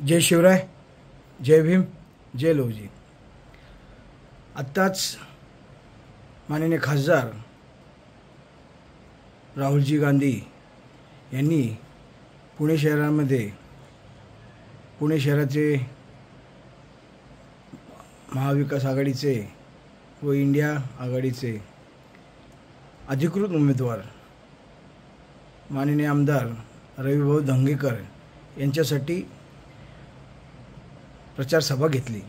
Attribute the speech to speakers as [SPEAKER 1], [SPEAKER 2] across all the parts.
[SPEAKER 1] जय शिवराय, जय भीम, जय लवजी। आत्ताच माननीय खासदार राहुलजी गांधी यांनी पुणे शहराचे महाविकास आघाडीचे व इंडिया आघाडीचे अधिकृत उमेदवार माननीय आमदार रविभाऊ धंगेकर यांच्यासाठी प्रचार सभा घेतली।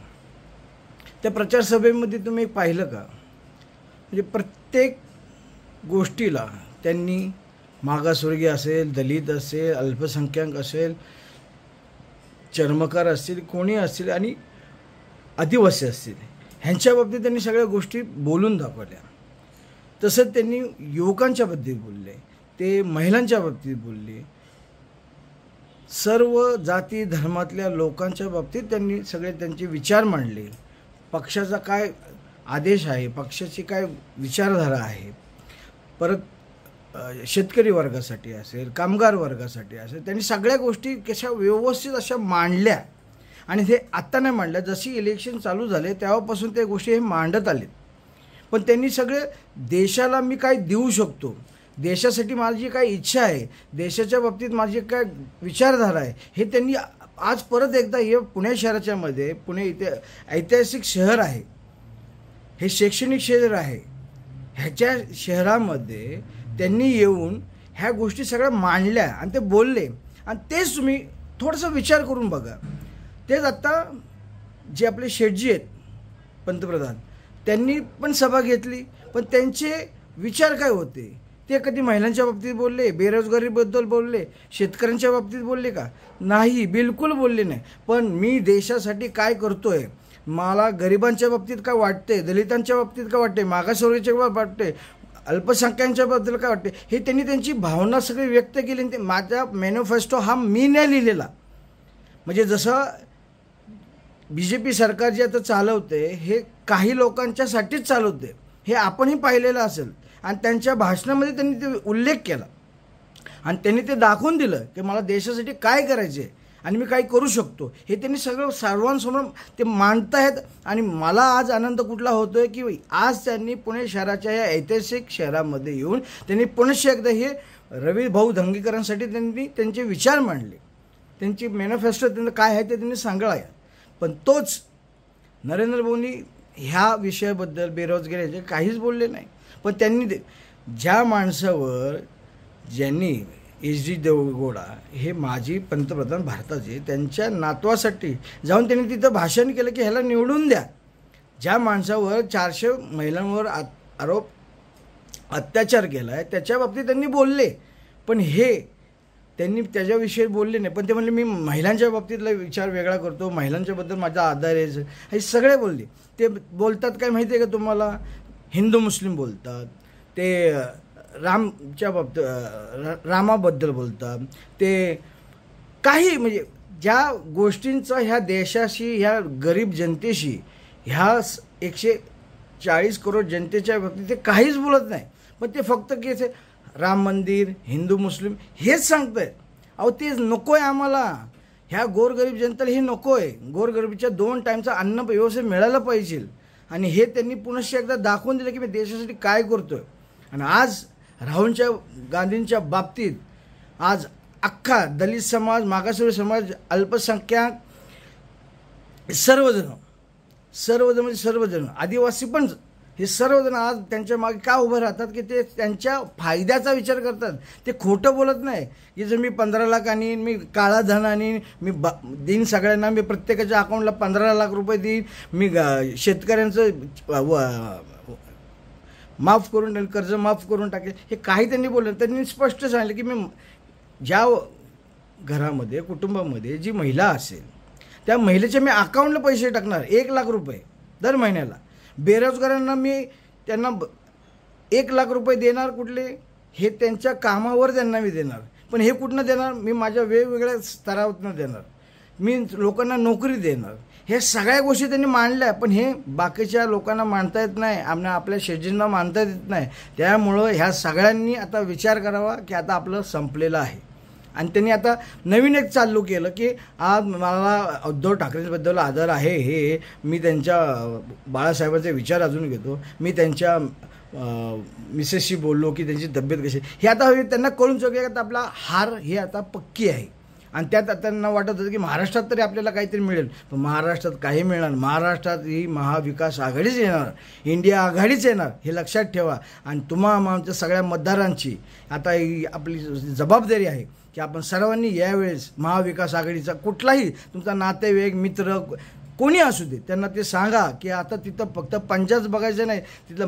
[SPEAKER 1] त्या प्रचार सभेमध्ये तुम्ही पाहिलं का, म्हणजे प्रत्येक गोष्टीला त्यांनी मागासवर्गीय असेल, दलित असेल, अल्पसंख्याक असेल, चर्मकार असतील, कोणी असतील आणि आदिवासी असतील, ह्यांच्या बाबतीत त्यांनी सगळ्या गोष्टी बोलून दाखवल्या। तसंच त्यांनी युवकांच्या बाबतीत बोलले, ते महिलांच्या बाबतीत बोलले, सर्व जाती धर्मातल्या लोकांच्या बाबतीत त्यांनी सगळे त्यांचे विचार मांडले। पक्षाचा काय आदेश आहे, पक्षाची काय विचारधारा आहे, परत शेतकरी वर्गासाठी असेल, कामगार वर्गासाठी असेल, त्यांनी सगळ्या गोष्टी कशा व्यवस्थित अशा मांडल्या। आणि ते आत्ता नाही मांडल्या, जशी इलेक्शन चालू झाले तेव्हापासून त्या गोष्टी हे मांडत आलेत। पण त्यांनी सगळे देशाला मी काय देऊ शकतो, देशासाठी माझी काय इच्छा आहे, देशाच्या बाबतीत माझी काय विचारधारा आहे, हे त्यांनी आज परत एकदा हे पुणे शहराच्या मध्ये, पुणे इथे ऐतिहासिक शहर आहे, हे शैक्षणिक शहर आहे, ह्याच्या शहरामध्ये त्यांनी येऊन ह्या गोष्टी सगळ्या मांडल्या आणि ते बोलले। आणि तेच तुम्ही थोडंसं विचार करून बघा, तेच आत्ता जे आपले शेठजी आहेत पंतप्रधान, त्यांनी पण सभा घेतली, पण त्यांचे विचार काय होते, ते कधी महिलांच्या बाबतीत बोलले, बेरोजगारीबद्दल बोलले, शेतकऱ्यांच्या बाबतीत बोलले का? नाही, बिलकुल बोलले नाही। पण मी देशासाठी काय करतोय, मला गरिबांच्या बाबतीत काय वाटते, दलितांच्या बाबतीत काय वाटते, मागासवर्गीयांच्या बाबतीत वाटते, अल्पसंख्याकांच्या बद्दल काय वाटते, हे त्यांनी त्यांची भावना सगळी व्यक्त केली। ते माझा मॅनिफेस्टो हा मी नाही लिहिलेला, म्हणजे जसं BJP सरकार जे आता चालवते हे काही लोकांच्यासाठीच चालवते, हे आपणही पाहिलेलं असेल। आणि त्यांच्या भाषणामध्ये त्यांनी ते उल्लेख केला आणि त्यांनी ते दाखवून दिलं की मला देशासाठी काय करायचे आणि मी काय करू शकतो, हे त्यांनी सगळं सर्वांसमोर ते मांडतायत। आणि मला आज आनंद कुठला होतोय की आज त्यांनी पुणे शहराच्या या ऐतिहासिक शहरामध्ये येऊन त्यांनी पुन्हा एकदा हे रविभाऊ धंगेकरांसाठी त्यांनी त्यांचे विचार मांडले, त्यांची मॅनिफेस्टो त्यांना काय आहे ते त्यांनी सांगळा। पण तोच नरेंद्र मोदी ह्या विषयाबद्दल, बेरोजगारीचे काहीच बोलले नाही। पण त्यांनी ज्या माणसावर, ज्यांनी HD देवेगौडा हे माजी पंतप्रधान भारताचे, त्यांच्या नातवासाठी जाऊन त्यांनी तिथं भाषण केलं की ह्याला निवडून द्या। ज्या माणसावर 400 महिलांवर आरोप अत्याचार केला आहे त्याच्या बाबतीत त्यांनी बोलले, पण हे त्यांनी त्याच्याविषयी बोलले नाही। पण ते म्हणले मी महिलांच्या बाबतीतला विचार वेगळा करतो, महिलांच्याबद्दल माझा आदर आहे, हे सगळे बोलले। ते बोलतात काय माहिती आहे का तुम्हाला, हिंदू मुस्लिम बोलतात, ते रामाबद्दल बोलतात, ते काही म्हणजे ज्या गोष्टींचा ह्या देशाशी, ह्या गरीब जनतेशी, ह्या 140 करोड जनतेच्या बाबतीत ते काहीच बोलत नाही। पण ते फक्त की राम मंदिर, हिंदू मुस्लिम हेच सांगतायत। अहो ते नको आहे आम्हाला, ह्या गोरगरीब जनतेला हे नको आहे। गोरगरिबीच्या 2 टाईमचं अन्न व्यवस्थित मिळालं पाहिजे। आणि हे त्यांनी पुन्हा एकदा दाखवून दिलं की मी देशासाठी काय करतोय। आणि आज राहुलच्या गांधींच्या बाबतीत आज अख्खा दलित समाज, मागासवर्गीय समाज, अल्पसंख्याक, सर्वजण म्हणजे सर्वजण, आदिवासी पण, हे सर्वजण आज त्यांच्या मागे का उभं राहतात की ते त्यांच्या फायद्याचा विचार करतात। ते खोटं बोलत नाही की जर मी 15 लाख आणीन, मी काळा धन आणीन, मी देईन सगळ्यांना, मी प्रत्येकाच्या अकाउंटला 15 लाख रुपये देईन, मी शेतकऱ्यांचं माफ करून, कर्ज माफ करून टाकेल, हे काही त्यांनी बोललं। त्यांनी स्पष्ट सांगितलं की मी ज्या घरामध्ये, कुटुंबामध्ये जी महिला असेल त्या महिलेच्या मी अकाउंटला पैसे टाकणार 1 लाख रुपये दर महिन्याला। बेरोजगारांना मी त्यांना 1 लाख रुपये देणार, कुठले, हे त्यांच्या कामावर त्यांना मी देणार। पण हे कुठनं देणार, मी माझ्या वेगवेगळ्या स्तरावरनं देणार, मी लोकांना नोकरी देणार। हे सगळ्या गोष्टी त्यांनी मांडल्या, पण हे बाकीच्या लोकांना मांडता येत नाही, आपल्या शेजींना मांडता येत नाही। त्यामुळं ह्या सगळ्यांनी आता विचार करावा की आता आपलं संपलेलं आहे, आणि त्यांनी आता नवीन एक चालू केलं की आज मला उद्धव ठाकरेंबद्दल आदर आहे, हे मी त्यांच्या बाळासाहेबांचे विचार अजून घेतो, मी त्यांच्या मिसेसशी बोललो की त्यांची तब्येत कशी, हे आता त्यांना कळून चुकलं की आपला हार ही आता पक्की आहे. आणि त्यात त्यांना वाटत होतं की महाराष्ट्रात तरी आपल्याला काहीतरी मिळेल, पण महाराष्ट्रात काही मिळणार. महाराष्ट्रात ही महाविकास आघाडीच येणार, इंडिया आघाडीच येणार, हे लक्षात ठेवा. आणि आमच्या सगळ्या मतदारांची आता ही आपली जबाबदारी आहे की आपण सर्वांनी यावेळेस महाविकास आघाडीचा कुठलाही तुमचा नातेवाईक मित्र कोणी असू दे त्यांना ते सांगा की आता तिथं फक्त पंचायत बघायचं नाही, तिथलं